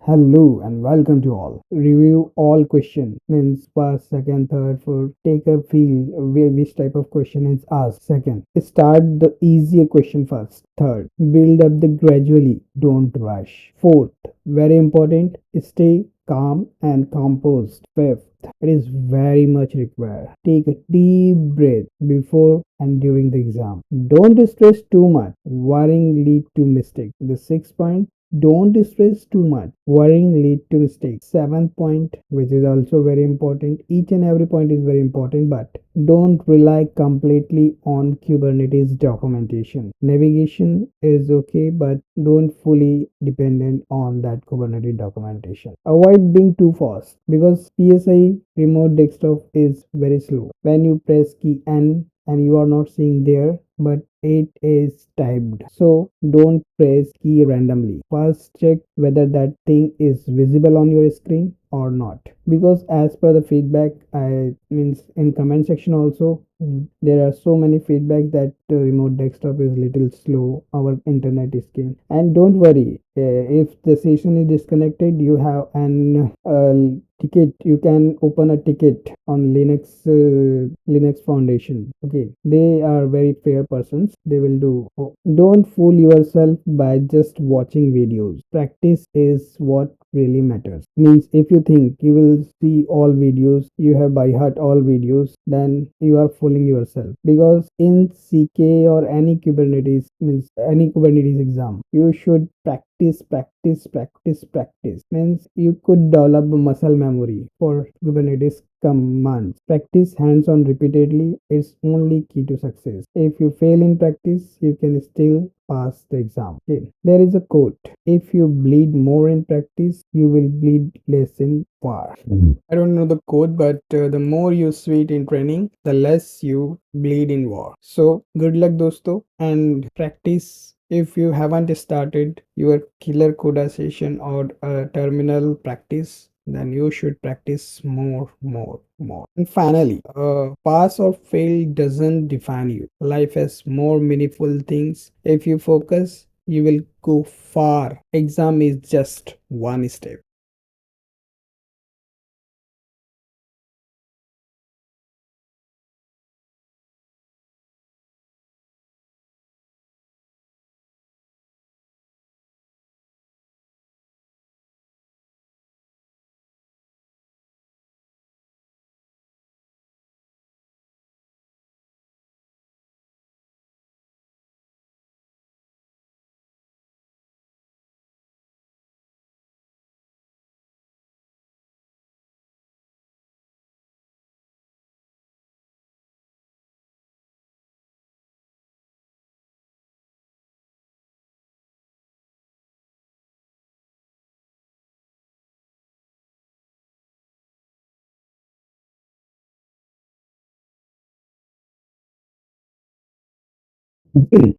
Hello and welcome to all. Review all question means first, second, third, fourth. Take a feel which type of question is asked. Second, start the easier question first. Third, build up the gradually. Don't rush. Fourth, very important, stay calm and composed. Fifth, it is very much required. Take a deep breath before and during the exam. Don't stress too much. Worrying lead to mistake. The sixth point, don't stress too much. Worrying lead to mistakes. Seventh point, which is also very important. Each and every point is very important, but don't rely completely on Kubernetes documentation. Navigation is okay, but don't fully dependent on that Kubernetes documentation. Avoid being too fast because PSI remote desktop is very slow. When you press key N and you are not seeing there, but it is typed, so don't press key randomly. First check whether that thing is visible on your screen or not, because as per the feedback, I means in comment section also, there are so many feedback that remote desktop is little slow, our internet is king. And don't worry, if the session is disconnected, you have an ticket. You can open a ticket on Linux Foundation. Okay, they are very fair persons. They will do. Don't fool yourself by just watching videos. Practice is what really matters. Means if you think you will see all videos, you have by heart all videos, then you are fooling yourself. Because in CKA or any Kubernetes, means any Kubernetes exam, you should practice. Means you could develop muscle memory for Kubernetes commands. Practice hands on repeatedly is only key to success. If you fail in practice, you can still pass the exam. Okay. There is a quote: if you bleed more in practice, you will bleed less in war. I don't know the quote, but the more you sweat in training, the less you bleed in war. So good luck, dosto, and practice. If you haven't started your killer coda session or terminal practice, then you should practice more. And finally, pass or fail doesn't define you. Life has more meaningful things. If you focus, you will go far. Exam is just one step.